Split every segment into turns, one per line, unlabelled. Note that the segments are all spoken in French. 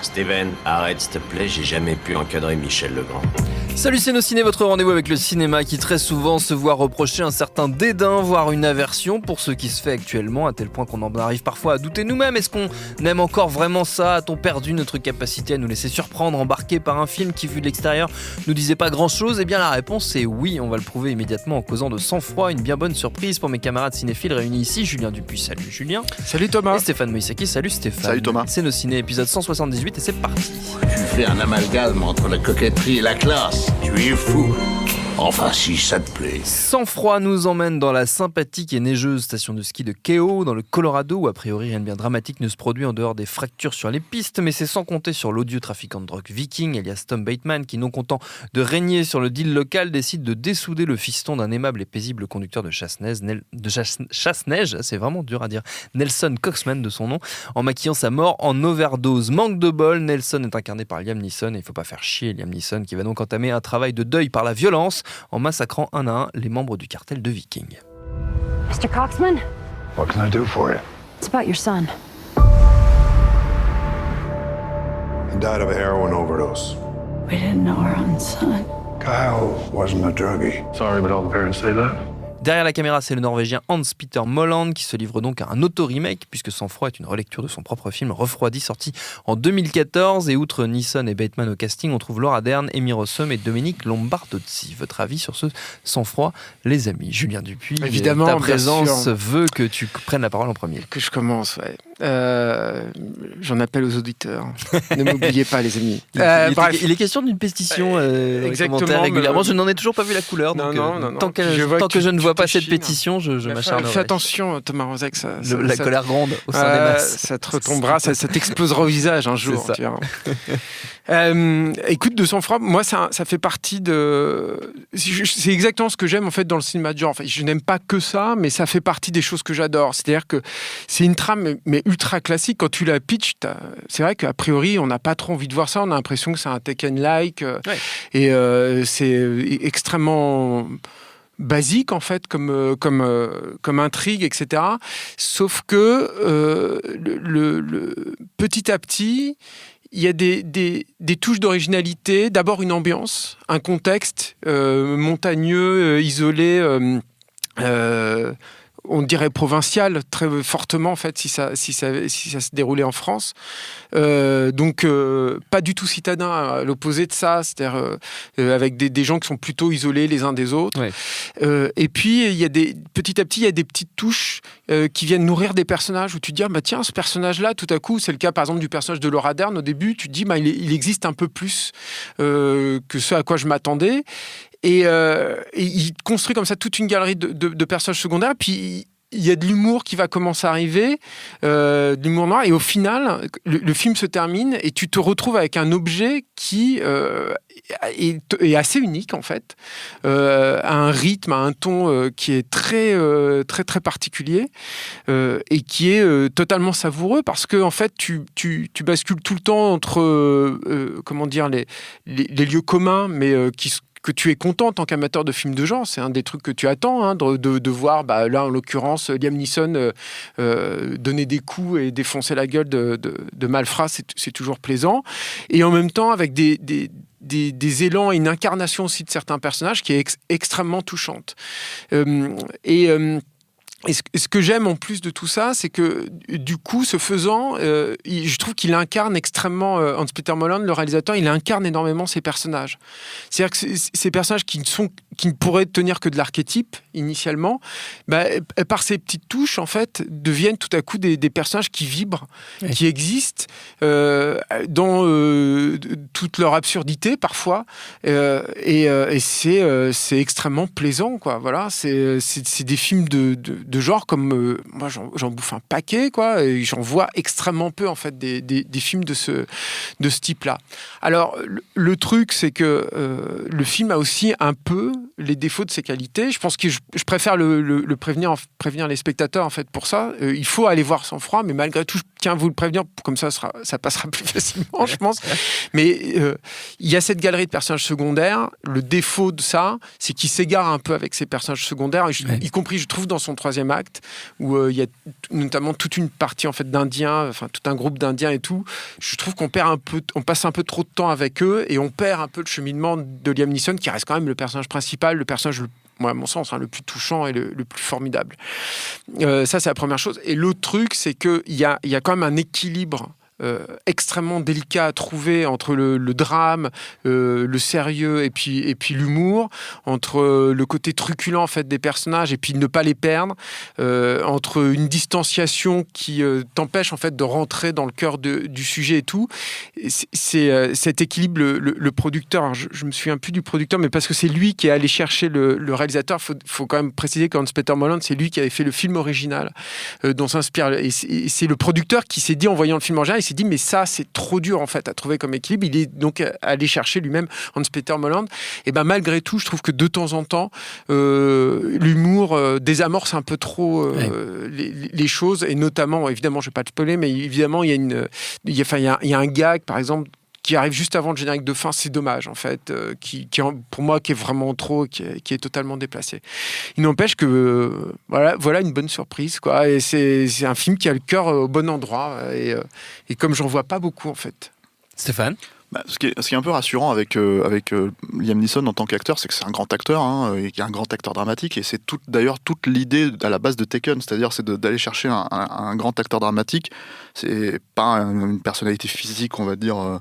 Steven, arrête s'il te plaît, j'ai jamais pu encadrer Michel Legrand.
Salut c'est nos ciné, votre rendez-vous avec le cinéma qui très souvent se voit reprocher un certain dédain, voire une aversion pour ce qui se fait actuellement, à tel point qu'on en arrive parfois à douter nous-mêmes. Est-ce qu'on aime encore vraiment ça ? A-t-on perdu notre capacité à nous laisser surprendre, embarquer par un film qui, vu de l'extérieur, nous disait pas grand-chose ? Eh bien la réponse est oui, on va le prouver immédiatement en causant de sang-froid. Une bien bonne surprise pour mes camarades cinéphiles réunis ici. Julien Dupuis, salut Julien.
Salut Thomas.
Et Stéphane Moïsaki, salut Stéphane.
Salut Thomas.
C'est nos ciné, épisode 178 et c'est parti.
Tu fais un amalgame entre la coquetterie et la classe. Tu es fou. Enfin, si ça te plaît.
Sang-froid nous emmène dans la sympathique et neigeuse station de ski de Keough, dans le Colorado, où a priori rien de bien dramatique ne se produit en dehors des fractures sur les pistes, mais c'est sans compter sur l'odieux trafiquant de drogue Viking, alias Tom Bateman, qui, non content de régner sur le deal local, décide de dessouder le fiston d'un aimable et paisible conducteur de chasse-neige, c'est vraiment dur à dire, Nelson Coxman de son nom, en maquillant sa mort en overdose. Manque de bol, Nelson est incarné par Liam Neeson, et il ne faut pas faire chier Liam Neeson, qui va donc entamer un travail de deuil par la violence, en massacrant un à un les membres du cartel de Viking.
Mr. Coxman?
What can I do for you?
It's about your son.
He died of a heroin overdose.
We didn't know our own son.
Kyle wasn't a druggie. Sorry, but all the parents say that.
Derrière la caméra, c'est le Norvégien Hans-Peter Molland qui se livre donc à un auto-remake, puisque Sang-froid est une relecture de son propre film Refroidi, sorti en 2014. Et outre Neeson et Bateman au casting, on trouve Laura Dern, Amy Rossum et Dominique Lombardozzi. Votre avis sur ce Sang-froid, les amis? Julien Dupuis,
évidemment,
ta présence
bien sûr,
veut que tu prennes la parole en premier.
que je commence, ouais. J'en appelle aux auditeurs. Ne m'oubliez pas, les amis.
Il est question d'une pétition
exactement,
commentaire régulièrement.
mais-
Je n'en ai toujours pas vu la couleur.
Non,
Donc,
non.
Tant que
Je
je ne vois
tu
pas
te
cette
chines.
pétition, je m'acharnerai.
Fais attention, Thomas Rozek,
La colère gronde au sein des masses.
Ça te retombera, ça t'explosera au visage un jour.
C'est ça.
Tu verras. Écoute, de sang-froid, moi, ça fait partie de... C'est exactement ce que j'aime en fait dans le cinéma de genre. Enfin, je n'aime pas que ça, mais ça fait partie des choses que j'adore. C'est-à-dire que c'est une trame, mais ultra classique. Quand tu la pitches, c'est vrai qu'a priori, on n'a pas trop envie de voir ça. On a l'impression que c'est un Taken-like.
Ouais.
Et c'est extrêmement basique en fait comme intrigue, etc. Sauf que petit à petit, il y a des touches d'originalité. D'abord une ambiance, un contexte montagneux, isolé, on dirait provincial très fortement en fait si ça se déroulait en France. Donc pas du tout citadin, à l'opposé de ça, c'est-à-dire avec des gens qui sont plutôt isolés les uns des autres.
Ouais.
Et puis petit à petit il y a des petites touches qui viennent nourrir des personnages où tu te dis bah tiens, ce personnage-là, tout à coup, c'est le cas par exemple du personnage de Laura Dern au début, tu te dis il existe un peu plus que ce à quoi je m'attendais. Et il construit comme ça toute une galerie de personnages secondaires. Puis il y a de l'humour qui va commencer à arriver, de l'humour noir. Et au final, le film se termine et tu te retrouves avec un objet qui est assez unique en fait, à un rythme, à un ton qui est très très particulier et qui est totalement savoureux parce que en fait tu bascules tout le temps entre comment dire les lieux communs, mais que tu es content en tant qu'amateur de films de genre. C'est un des trucs que tu attends, de voir, là en l'occurrence, Liam Neeson donner des coups et défoncer la gueule de malfrats, c'est toujours plaisant. Et en même temps, avec des élans et une incarnation aussi de certains personnages qui est extrêmement touchante. Et ce que j'aime en plus de tout ça, c'est que du coup, ce faisant, je trouve qu'il incarne extrêmement, Hans-Peter Molland, le réalisateur, il incarne énormément ces personnages. C'est-à-dire que ces personnages qui ne pourraient tenir que de l'archétype, initialement, par ces petites touches, en fait, deviennent tout à coup des personnages qui vibrent, oui, qui existent dans toute leur absurdité, parfois, et c'est extrêmement plaisant, quoi. Voilà, c'est des films de genre comme moi j'en bouffe un paquet, quoi, et j'en vois extrêmement peu en fait des films de ce type-là. Alors le truc, c'est que le film a aussi un peu les défauts de ses qualités. Je pense que je préfère le prévenir les spectateurs en fait pour ça. Il faut aller voir Sang-froid, mais malgré tout, tiens à vous le prévenir, comme ça passera plus facilement, je pense. Mais il y a cette galerie de personnages secondaires. Le défaut de ça, c'est qu'il s'égare un peu avec ces personnages secondaires, y compris, je trouve, dans son troisième acte, où il y a notamment toute une partie en fait d'Indiens, enfin tout un groupe d'Indiens et tout. Je trouve qu'on passe un peu trop de temps avec eux et on perd un peu le cheminement de Liam Neeson, qui reste quand même le personnage principal, le personnage, moi, à mon sens, le plus touchant et le plus formidable. Ça, c'est la première chose. Et l'autre truc, c'est qu'il y a quand même un équilibre extrêmement délicat à trouver entre le drame, le sérieux et puis l'humour, entre le côté truculent en fait des personnages et puis ne pas les perdre, entre une distanciation qui t'empêche en fait de rentrer dans le cœur du sujet et tout. Et c'est cet équilibre, le producteur, alors je me souviens plus du producteur, mais parce que c'est lui qui est allé chercher le réalisateur. Faut quand même préciser qu'Hans-Peter Moland, c'est lui qui avait fait le film original dont s'inspire, et c'est le producteur qui s'est dit, en voyant le film original, il s'est dit mais ça c'est trop dur en fait à trouver comme équilibre. Il est donc allé chercher lui-même Hans-Peter Moland. Et ben malgré tout, je trouve que de temps en temps l'humour désamorce un peu trop les choses, et notamment, évidemment je vais pas te spoiler, mais évidemment il y a un gag par exemple qui arrive juste avant le générique de fin, c'est dommage en fait, qui pour moi qui est vraiment trop, qui est totalement déplacé. Il n'empêche que voilà une bonne surprise quoi, et c'est un film qui a le cœur au bon endroit, et comme j'en vois pas beaucoup en fait.
Stéphane?
Ce qui est un peu rassurant avec Liam Neeson en tant qu'acteur, c'est que c'est un grand acteur, et qu'il y a un grand acteur dramatique, et c'est d'ailleurs toute l'idée à la base de Taken, c'est-à-dire d'aller chercher un grand acteur dramatique. C'est pas une personnalité physique, on va dire,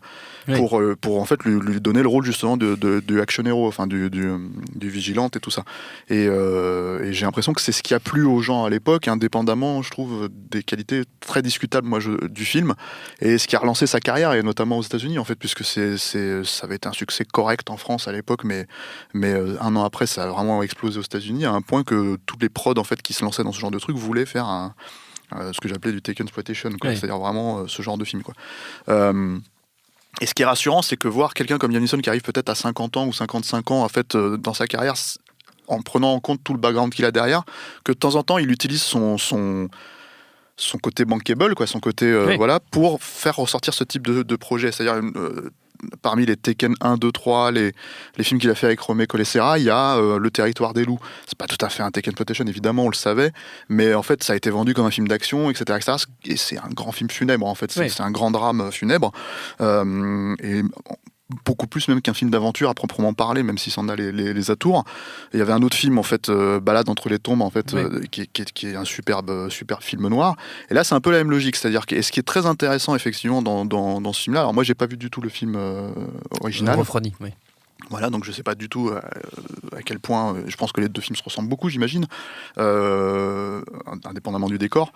pour en fait lui donner le rôle justement de action hero, enfin du vigilante et tout ça. Et j'ai l'impression que c'est ce qui a plu aux gens à l'époque, indépendamment, je trouve, des qualités très discutables du film, et ce qui a relancé sa carrière, et notamment aux États-Unis en fait, puisque ça avait été un succès correct en France à l'époque, mais un an après ça a vraiment explosé aux États-Unis, à un point que tous les prods en fait qui se lançaient dans ce genre de truc voulaient faire ce que j'appelais du Taken exploitation, c'est-à-dire vraiment ce genre de film quoi. Et ce qui est rassurant, c'est que voir quelqu'un comme Liam Neeson qui arrive peut-être à 50 ans ou 55 ans en fait dans sa carrière, en prenant en compte tout le background qu'il a derrière, que de temps en temps il utilise son côté bankable, son côté pour faire ressortir ce type de projet. C'est-à-dire parmi les Taken 1, 2, 3, les films qu'il a fait avec Romé Colessera, il y a Le Territoire des loups. C'est pas tout à fait un Taken exploitation, évidemment, on le savait, mais en fait ça a été vendu comme un film d'action, etc. Et c'est un grand film funèbre en fait, c'est un grand drame funèbre, et beaucoup plus même qu'un film d'aventure à proprement parler, même si ça en a les atours. Il y avait un autre film en fait, Balade entre les tombes en fait, qui est un super film noir. Et là c'est un peu la même logique, c'est-à-dire que, et ce qui est très intéressant effectivement dans ce film-là, alors moi j'ai pas vu du tout le film original.
Refroidi, oui.
Voilà, donc je sais pas du tout à quel point, je pense que les deux films se ressemblent beaucoup, j'imagine, indépendamment du décor,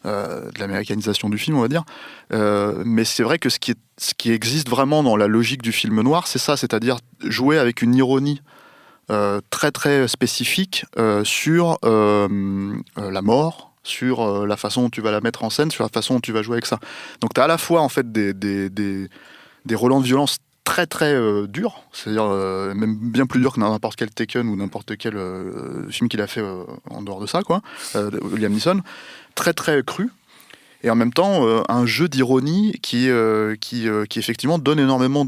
de l'américanisation du film, on va dire. Mais c'est vrai que ce qui existe vraiment dans la logique du film noir, c'est ça, c'est-à-dire jouer avec une ironie très très spécifique sur la mort, sur la façon dont tu vas la mettre en scène, sur la façon dont tu vas jouer avec ça. Donc tu as à la fois en fait des relents de violence très très dur, c'est-à-dire même bien plus dur que n'importe quel Taken ou n'importe quel film qu'il a fait en dehors de ça, Liam Neeson, très très cru, et en même temps un jeu d'ironie qui effectivement donne énormément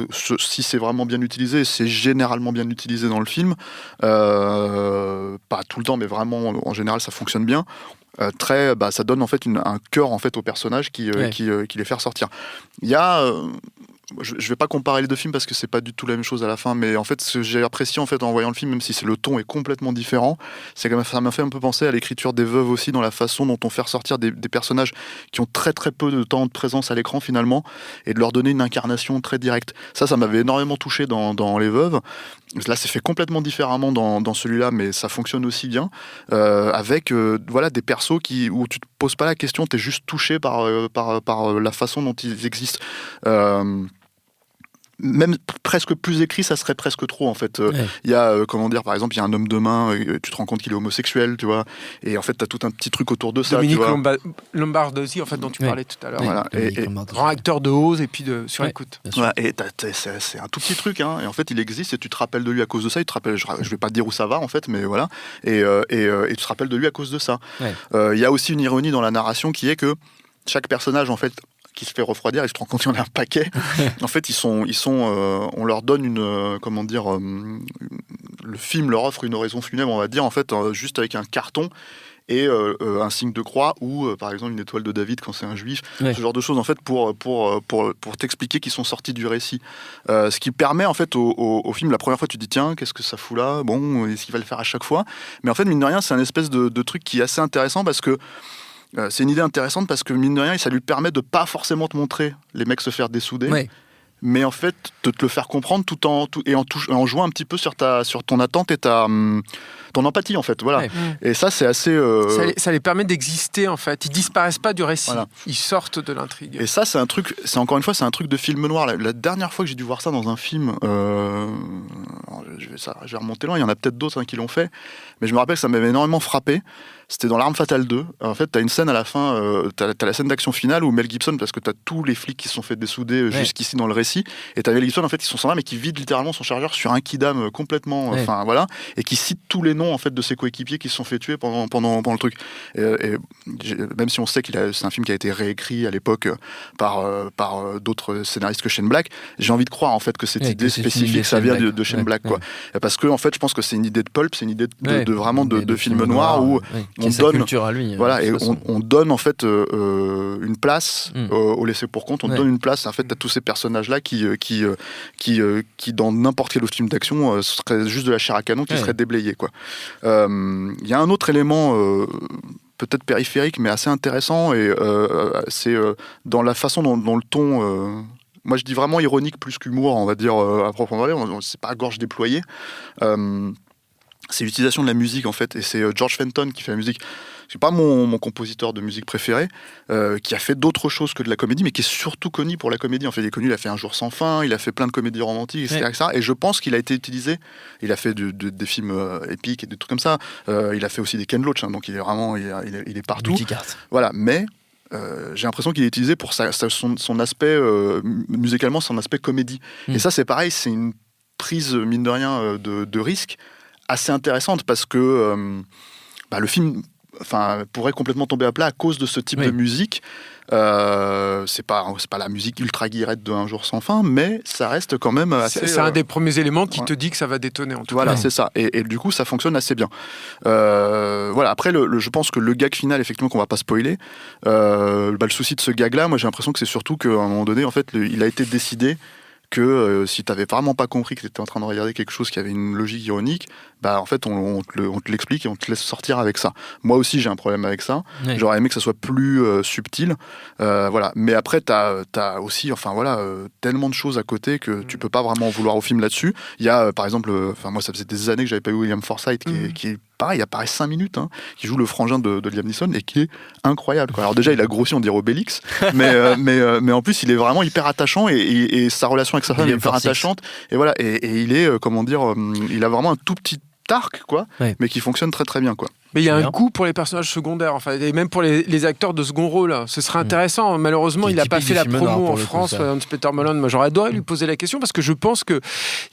si c'est vraiment bien utilisé, c'est généralement bien utilisé dans le film, pas tout le temps mais vraiment en général ça fonctionne bien. Ça donne en fait un cœur en fait au personnage qui les fait ressortir. Il y a je vais pas comparer les deux films parce que c'est pas du tout la même chose à la fin, mais en fait ce que j'ai apprécié en fait en voyant le film, même si le ton est complètement différent, c'est que ça m'a fait un peu penser à l'écriture des Veuves aussi, dans la façon dont on fait ressortir des personnages qui ont très très peu de temps de présence à l'écran finalement, et de leur donner une incarnation très directe. Ça m'avait énormément touché dans Les Veuves. Là c'est fait complètement différemment dans celui-là, mais ça fonctionne aussi bien, avec des persos où tu te poses pas la question, t'es juste touché par la façon dont ils existent. Même presque plus écrit, ça serait presque trop en fait. Il y a par exemple, il y a un homme de main, tu te rends compte qu'il est homosexuel, tu vois, et en fait t'as tout un petit truc autour de ça.
Dominique Lombardozzi en fait, dont tu parlais tout à l'heure.
Voilà. Et
grand acteur de Oz et puis sur écoute.
Voilà. Et c'est un tout petit truc, et en fait il existe et tu te rappelles de lui à cause de ça. Je vais pas te dire où ça va en fait, mais voilà. Et tu te rappelles de lui à cause de ça. Il y a aussi une ironie dans la narration qui est que chaque personnage, en fait, qui se fait refroidir, il se rend compte qu'il y en a un paquet. En fait, on leur donne le film leur offre une oraison funèbre, on va dire, en fait, juste avec un carton et un signe de croix ou par exemple une étoile de David quand c'est un juif, ce genre de choses en fait pour t'expliquer qu'ils sont sortis du récit. Ce qui permet en fait au film, la première fois tu te dis tiens, qu'est-ce que ça fout là, bon, est-ce qu'il va le faire à chaque fois, mais en fait mine de rien c'est un espèce de truc qui est assez intéressant parce que c'est une idée intéressante parce que mine de rien ça lui permet de pas forcément te montrer les mecs se faire dessouder, mais en fait de te le faire comprendre en jouant un petit peu sur ton attente et ton empathie en fait, voilà. Et ça c'est assez
ça les permet d'exister en fait, ils disparaissent pas du récit,
voilà.
Ils sortent de l'intrigue.
Et ça c'est encore une fois c'est un truc de film noir. La dernière fois que j'ai dû voir ça dans un film, je vais remonter loin, il y en a peut-être d'autres qui l'ont fait, mais je me rappelle que ça m'avait énormément frappé. C'était dans L'Arme Fatale 2. En fait, t'as une scène à la fin, t'as la scène d'action finale où Mel Gibson, parce que t'as tous les flics qui se sont fait dessouder jusqu'ici dans le récit, et t'as Mel Gibson en fait qui sont sans armes mais qui vide littéralement son chargeur sur un kidam complètement, voilà, et qui cite tous les noms en fait de ses coéquipiers qui se sont fait tuer pendant le truc. Et même si on sait c'est un film qui a été réécrit à l'époque par d'autres scénaristes que Shane Black, j'ai envie de croire en fait que cette idée spécifique ça vient de Shane Black, quoi. Parce que en fait, je pense que c'est une idée de pulp, c'est une idée de vraiment de film noir où
on donne à lui,
voilà, et on donne en fait une place au laissé pour compte, on donne une place en fait à tous ces personnages là qui dans n'importe quel autre film d'action serait juste de la chair à canon qui serait déblayé, quoi. Il y a un autre élément peut-être périphérique mais assez intéressant et c'est dans la façon dont le ton moi je dis vraiment ironique plus qu'humour, on va dire à proprement parler, c'est pas à gorge déployée. C'est l'utilisation de la musique en fait, et c'est George Fenton qui fait la musique. C'est pas mon compositeur de musique préféré, qui a fait d'autres choses que de la comédie, mais qui est surtout connu pour la comédie. En fait, il est connu, il a fait Un jour sans fin, il a fait plein de comédies romantiques, etc. Et je pense qu'il a été utilisé. Il a fait des films épiques et des trucs comme ça. Il a fait aussi des Ken Loach, donc il est vraiment, il est partout. Voilà, mais j'ai l'impression qu'il est utilisé pour son aspect musicalement, son aspect comédie. Et ça, c'est pareil, c'est une prise mine de rien de risque assez intéressante parce que le film pourrait complètement tomber à plat à cause de ce type de musique. C'est pas la musique ultra guirette de Un jour sans fin, mais ça reste quand même assez...
C'est un des premiers éléments qui te dit que ça va détonner en tout cas.
Voilà, c'est ça. Et du coup, ça fonctionne assez bien. Voilà. Après, je pense que le gag final, effectivement, qu'on va pas spoiler, le souci de ce gag-là, moi j'ai l'impression que c'est surtout qu'à un moment donné, en fait, il a été décidé que si t'avais vraiment pas compris que t'étais en train de regarder quelque chose qui avait une logique ironique, en fait on te l'explique et on te laisse sortir avec ça. Moi aussi j'ai un problème avec ça. J'aurais aimé que ça soit plus subtil, voilà. Mais après t'as aussi tellement de choses à côté que tu peux pas vraiment en vouloir au film là-dessus. Il y a par exemple, moi ça faisait des années que j'avais pas eu William Forsythe qui est pareil, il apparaît 5 minutes, qui joue le frangin de Liam Neeson et qui est incroyable, quoi. Alors déjà il a grossi, on dirait Obélix, mais en plus il est vraiment hyper attachant et sa relation avec sa femme est hyper attachante, et voilà, et il est il a vraiment un tout petit arc, quoi, mais qui fonctionne très très bien, quoi.
Mais il y a un goût pour les personnages secondaires, enfin, et même pour les acteurs de second rôle. Ce serait intéressant. Malheureusement, il n'a pas fait la promo en France. Peter Mullan, moi j'aurais adoré lui poser la question parce que je pense qu'il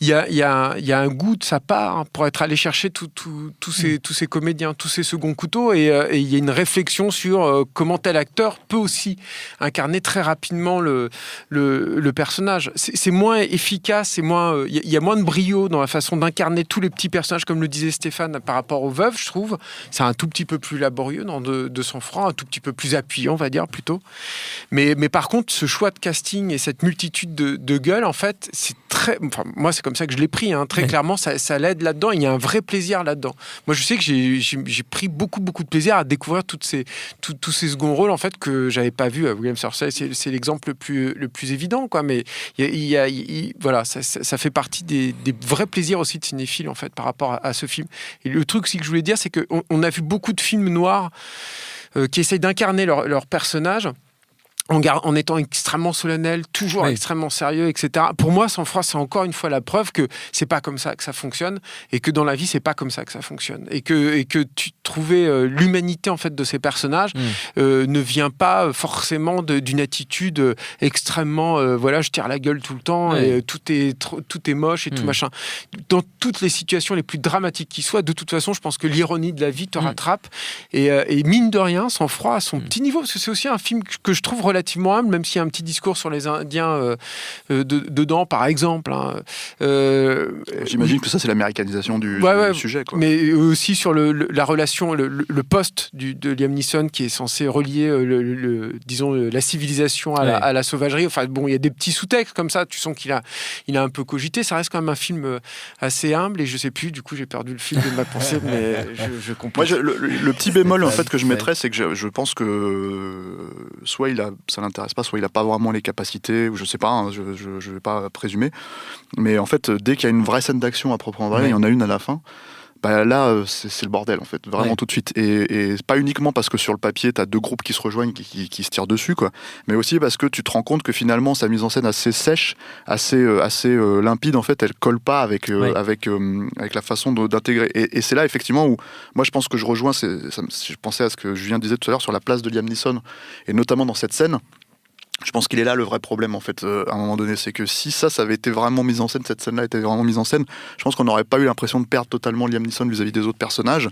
y a un goût de sa part pour être allé chercher tous ces comédiens, tous ces seconds couteaux, et il y a une réflexion sur comment tel acteur peut aussi incarner très rapidement le personnage. C'est moins efficace, il y a moins de brio dans la façon d'incarner tous les petits personnages, comme le disait Stéphane, par rapport aux veuves, je trouve. C'est un tout petit peu plus laborieux dans de son franc, un tout petit peu plus appuyé, on va dire, plutôt. Mais par contre, ce choix de casting et cette multitude de gueules, en fait, c'est très... Enfin, moi, c'est comme ça que je l'ai pris, très clairement, ça l'aide là-dedans. Il y a un vrai plaisir là-dedans. Moi, je sais que j'ai pris beaucoup de plaisir à découvrir tous ces seconds rôles, en fait, que j'avais pas vu à William Forsythe. C'est l'exemple le plus évident, quoi. Mais voilà, ça fait partie des vrais plaisirs aussi de cinéphile, en fait, par rapport à ce film. Et le truc aussi que je voulais dire, c'est qu'on a vu beaucoup de films noirs qui essayent d'incarner leur personnage en étant extrêmement solennel, toujours extrêmement sérieux, etc. Pour moi, Sang-froid, c'est encore une fois la preuve que c'est pas comme ça que ça fonctionne, et que dans la vie, c'est pas comme ça que ça fonctionne, et que tu trouvais l'humanité en fait de ces personnages ne vient pas forcément d'une attitude extrêmement je tire la gueule tout le temps et tout est moche et tout machin. Dans toutes les situations les plus dramatiques qui soient, de toute façon, je pense que l'ironie de la vie te rattrape, et mine de rien, Sang-froid à son petit niveau, parce que c'est aussi un film que je trouve relativement humble, même s'il y a un petit discours sur les Indiens dedans, par exemple.
J'imagine que ça, c'est l'américanisation du sujet, quoi.
Mais aussi sur la relation, le poste de Liam Neeson qui est censé relier, la civilisation à la sauvagerie. Enfin, bon, il y a des petits sous-textes comme ça, tu sens qu'il a un peu cogité. Ça reste quand même un film assez humble, et je sais plus, du coup, j'ai perdu le fil de ma pensée, mais je comprends.
Moi, le petit bémol, en fait, que je mettrais, c'est que je pense que soit ça l'intéresse pas, soit il a pas vraiment les capacités, ou je sais pas, hein, je vais pas présumer, mais en fait, dès qu'il y a une vraie scène d'action à proprement parler, il y en a une à la fin, là, c'est le bordel, en fait, vraiment tout de suite. Et pas uniquement parce que sur le papier, tu as deux groupes qui se rejoignent, qui se tirent dessus, quoi, mais aussi parce que tu te rends compte que finalement, sa mise en scène assez sèche, assez limpide, en fait, elle colle pas avec la façon d'intégrer. Et c'est là, effectivement, où moi, je pense que je rejoins, je pensais à ce que Julien disait tout à l'heure sur la place de Liam Neeson, et notamment dans cette scène. Je pense qu'il est là le vrai problème, en fait, à un moment donné. C'est que si ça avait été vraiment mis en scène, cette scène-là était vraiment mise en scène, je pense qu'on n'aurait pas eu l'impression de perdre totalement Liam Neeson vis-à-vis des autres personnages.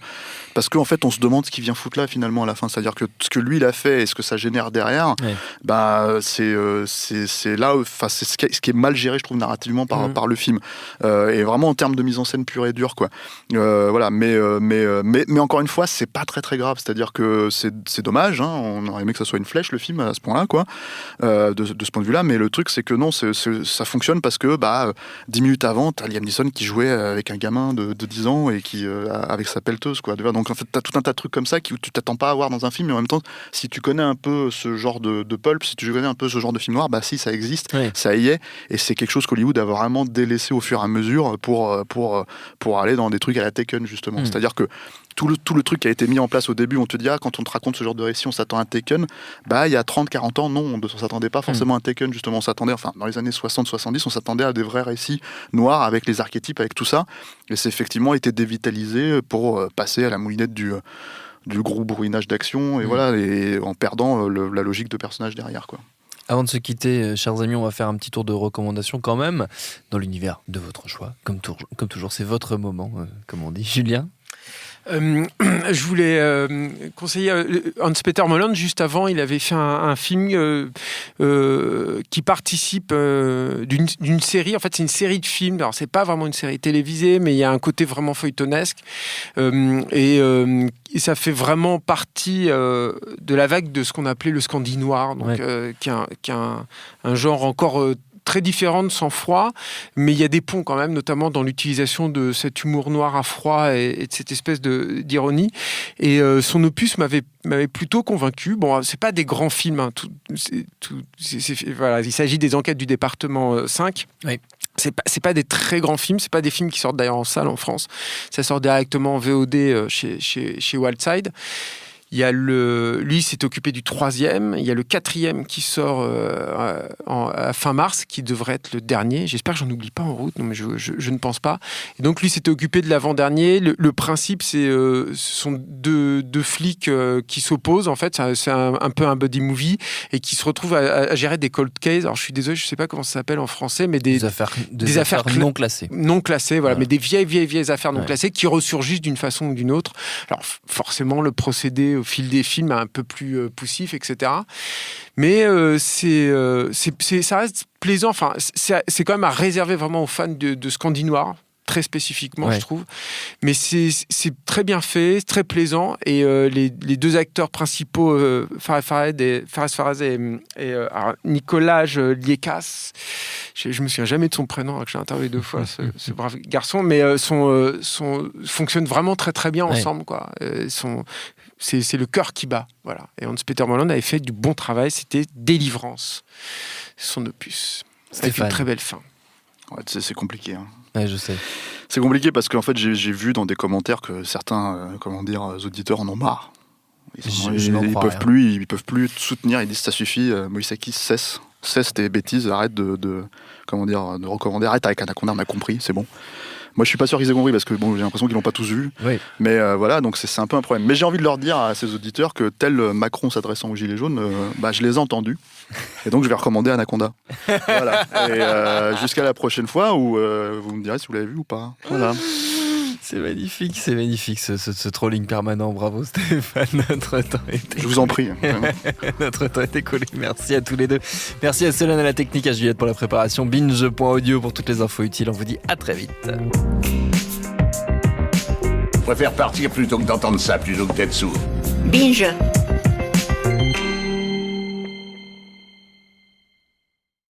Parce qu'en fait, on se demande ce qu'il vient foutre là, finalement, à la fin. C'est-à-dire que ce que lui, il a fait et ce que ça génère derrière, c'est là, enfin, c'est ce qui est mal géré, je trouve, narrativement par le film. Et vraiment, en termes de mise en scène pure et dure, quoi. Voilà. Mais encore une fois, c'est pas très, très grave. C'est-à-dire que c'est dommage, hein. On aurait aimé que ça soit une flèche, le film, à ce point-là, quoi. De ce point de vue-là, mais le truc c'est que non, ça fonctionne parce que 10 minutes avant, t'as Liam Neeson qui jouait avec un gamin de 10 ans et qui avec sa pelleteuse, quoi. Donc en fait, t'as tout un tas de trucs comme ça où tu t'attends pas à voir dans un film, mais en même temps, si tu connais un peu ce genre de pulp, si tu connais un peu ce genre de film noir, si ça existe, ça y est, et c'est quelque chose qu'Hollywood a vraiment délaissé au fur et à mesure pour aller dans des trucs à la Taken, justement. C'est-à-dire que tout le truc qui a été mis en place au début, on te dit, quand on te raconte ce genre de récit, on s'attend à un Taken. Il y a 30-40 ans, non, on ne s'attendait pas forcément à un Taken, justement. On s'attendait, dans les années 60-70, on s'attendait à des vrais récits noirs avec les archétypes, avec tout ça. Et c'est effectivement été dévitalisé pour passer à la moulinette du gros bourrinage d'action, et voilà, et en perdant la logique de personnage derrière, quoi.
Avant de se quitter, chers amis, on va faire un petit tour de recommandations quand même, dans l'univers de votre choix. Comme toujours, c'est votre moment, comme on dit. Julien ?
Je voulais conseiller Hans-Peter Molland. Juste avant, il avait fait un film qui participe d'une série. En fait, c'est une série de films. Alors, c'est pas vraiment une série télévisée, mais il y a un côté vraiment feuilletonesque. Et ça fait vraiment partie de la vague de ce qu'on appelait le Scandi noir, donc, qui est un genre encore très différent de Sang-froid, mais il y a des ponts quand même, notamment dans l'utilisation de cet humour noir à froid et de cette espèce d'ironie. Et son opus m'avait plutôt convaincu. Bon, c'est pas des grands films, hein, voilà, il s'agit des enquêtes du département 5. Oui. C'est pas des très grands films, c'est pas des films qui sortent d'ailleurs en salle en France. Ça sort directement en VOD chez Wildside. Il y a lui s'est occupé du 3e, il y a le 4e qui sort à fin mars, qui devrait être le dernier. J'espère que j'en oublie pas en route, non mais je ne pense pas. Et donc lui s'était occupé de l'avant-dernier. Le principe, ce sont deux flics qui s'opposent, en fait, c'est un peu un buddy movie, et qui se retrouvent à gérer des cold cases. Alors je suis désolé, je sais pas comment ça s'appelle en français, mais des affaires
non classées.
Non classées, voilà, mais des vieilles affaires non classées qui ressurgissent d'une façon ou d'une autre. Alors forcément, le procédé au fil des films un peu plus poussif, etc. Mais ça reste plaisant. Enfin, c'est quand même à réserver vraiment aux fans de Scandi noir, très spécifiquement, je trouve. Mais c'est très bien fait, c'est très plaisant. Et les deux acteurs principaux, Fares et Nicolas Liekas, je me souviens jamais de son prénom, alors que j'ai interviewé 2 fois ce brave garçon, mais fonctionnent vraiment très très bien ensemble, quoi. C'est le cœur qui bat, voilà. Et Hans-Peter Molland avait fait du bon travail, c'était Délivrance, son opus, avec une très belle fin.
Ouais, c'est compliqué, hein.
Ouais, je sais.
C'est compliqué parce qu'en fait, j'ai vu dans des commentaires que certains, auditeurs en ont marre. Ils peuvent plus soutenir. Ils disent ça suffit. Moïsaki, cesse tes bêtises. Arrête de recommander. Arrête avec Anaconda, on a compris, c'est bon. Moi, je suis pas sûr qu'ils aient compris parce que j'ai l'impression qu'ils l'ont pas tous vu.
Oui.
Mais voilà, donc c'est un peu un problème. Mais j'ai envie de leur dire à ces auditeurs que tel Macron s'adressant aux Gilets jaunes, je les ai entendus. Et donc, je vais recommander Anaconda. Voilà. Et jusqu'à la prochaine fois où vous me direz si vous l'avez vu ou pas. Voilà.
C'est magnifique ce trolling permanent. Bravo Stéphane, notre temps est
Je vous en prie.
notre temps est écoulé. Merci à tous les deux. Merci à Solène à la technique, à Juliette pour la préparation, binge.audio pour toutes les infos utiles. On vous dit à très vite.
Je préfère partir plutôt que d'entendre ça, plutôt que d'être sourd.
Binge.